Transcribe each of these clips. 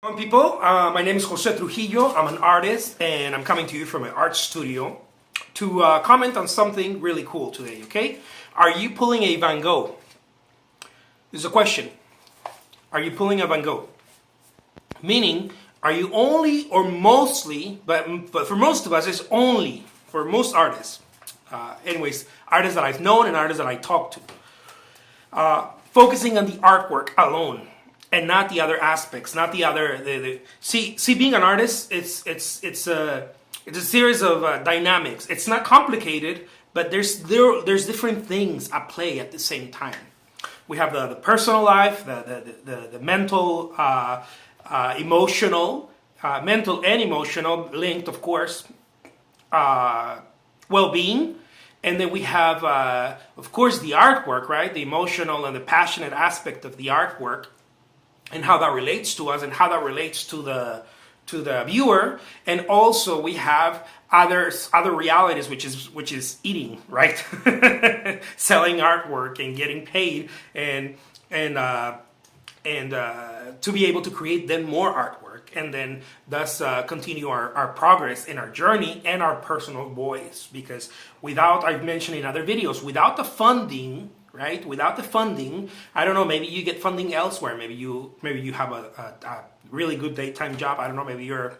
Hello people, my name is Jose Trujillo. I'm an artist and I'm coming to you from an art studio to comment on something really cool today, okay? Are you pulling a Van Gogh? This is a question. Are you pulling a Van Gogh? Meaning, are you only or mostly, but for most of us it's only, for most artists, artists that I've known and artists that I talk to, focusing on the artwork alone and not the other aspects, not the other. See, being an artist, it's a series of dynamics. It's not complicated, but there's different things at play at the same time. We have the personal life, the mental, emotional, mental and emotional linked, of course, well-being. And then we have, of course, the artwork, right? The emotional and the passionate aspect of the artwork, and how that relates to us, and how that relates to the viewer. And also we have other realities, which is eating, right? Selling artwork and getting paid, and to be able to create then more artwork, and then thus continue our progress in our journey and our personal voice. Because without, I've mentioned in other videos, without the funding, right? Without the funding, I don't know, maybe you get funding elsewhere. Maybe you have a really good daytime job. I don't know, maybe you're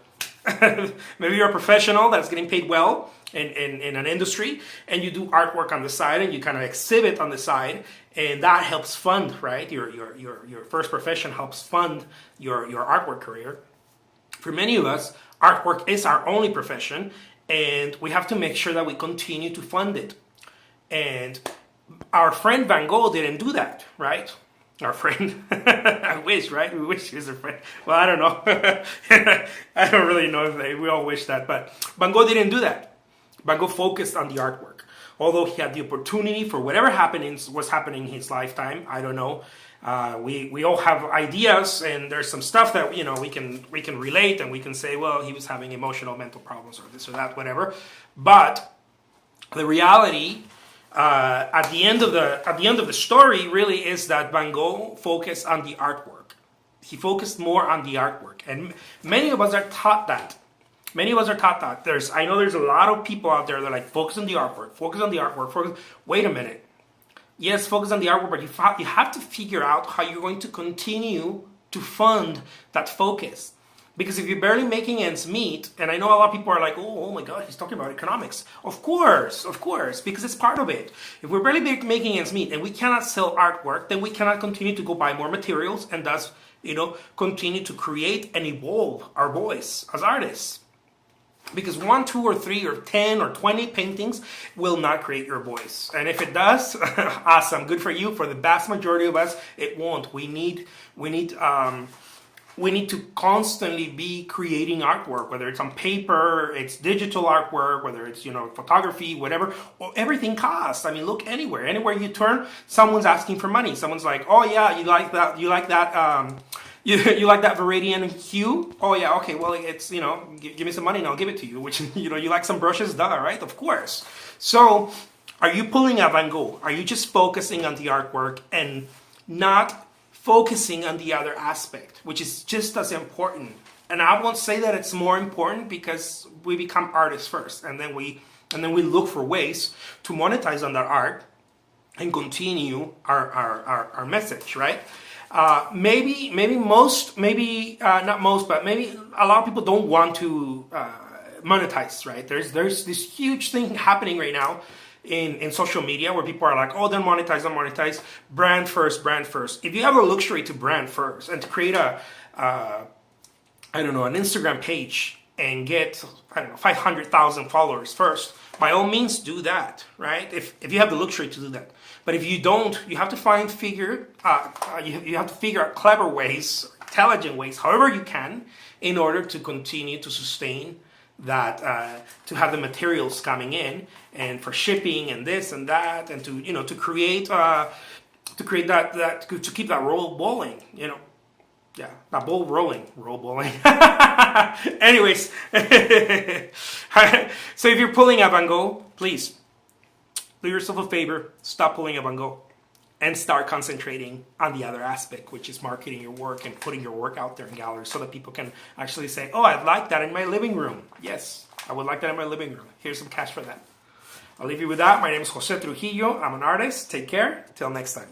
maybe you're a professional that's getting paid well in an industry, and you do artwork on the side and you kind of exhibit on the side, and that helps fund, right? Your first profession helps fund your artwork career. For many of us, artwork is our only profession, and we have to make sure that we continue to fund it. And our friend Van Gogh didn't do that, right? Our friend, I wish, right? We wish he was a friend. Well, I don't know. I don't really know if we all wish that, but Van Gogh didn't do that. Van Gogh focused on the artwork. Although he had the opportunity for whatever was happening in his lifetime, I don't know. We all have ideas, and there's some stuff that we can relate, and we can say, well, he was having emotional, mental problems, or this or that, whatever. But the reality, at the end of the story, really is that Van Gogh focused on the artwork. He focused more on the artwork, and many of us are taught that. I know there's a lot of people out there that are like, focus on the artwork, focus on the artwork. Focus. Wait a minute. Yes, focus on the artwork, but you have to figure out how you're going to continue to fund that focus. Because if you're barely making ends meet, and I know a lot of people are like, oh my God, he's talking about economics. Of course, because it's part of it. If we're barely making ends meet and we cannot sell artwork, then we cannot continue to go buy more materials and thus, continue to create and evolve our voice as artists. Because 1, 2, or 3, or 10, or 20 paintings will not create your voice. And if it does, awesome, good for you. For the vast majority of us, it won't. We need to constantly be creating artwork, whether it's on paper, it's digital artwork, whether it's, photography, whatever. Well, everything costs. I mean, look anywhere you turn, someone's asking for money. Someone's like, oh yeah, you like that, you like that Viridian hue? Oh yeah, okay, well, it's, give me some money and I'll give it to you, which, you like some brushes, duh, right? Of course. So, are you pulling a Van Gogh? Are you just focusing on the artwork and not focusing on the other aspect, which is just as important? And I won't say that it's more important, because we become artists first, and then we look for ways to monetize on that art and continue our message, right? Maybe not most, but maybe a lot of people don't want to monetize, right? There's this huge thing happening right now in social media where people are like, oh, don't monetize, brand first. If you have the luxury to brand first and to create an Instagram page and get, 500,000 followers first, by all means do that, right? If you have the luxury to do that. But if you don't, you have to figure out clever ways, intelligent ways, however you can, in order to continue to sustain that, to have the materials coming in, and for shipping and this and that, and to create that to keep that roll bowling, yeah, that roll bowling. Anyways, so if you're pulling a Van Gogh, please do yourself a favor, stop pulling a Van Gogh. and start concentrating on the other aspect, which is marketing your work and putting your work out there in galleries so that people can actually say, oh, I'd like that in my living room. Yes, I would like that in my living room. Here's some cash for that. I'll leave you with that. My name is Jose Trujillo. I'm an artist. Take care. Till next time.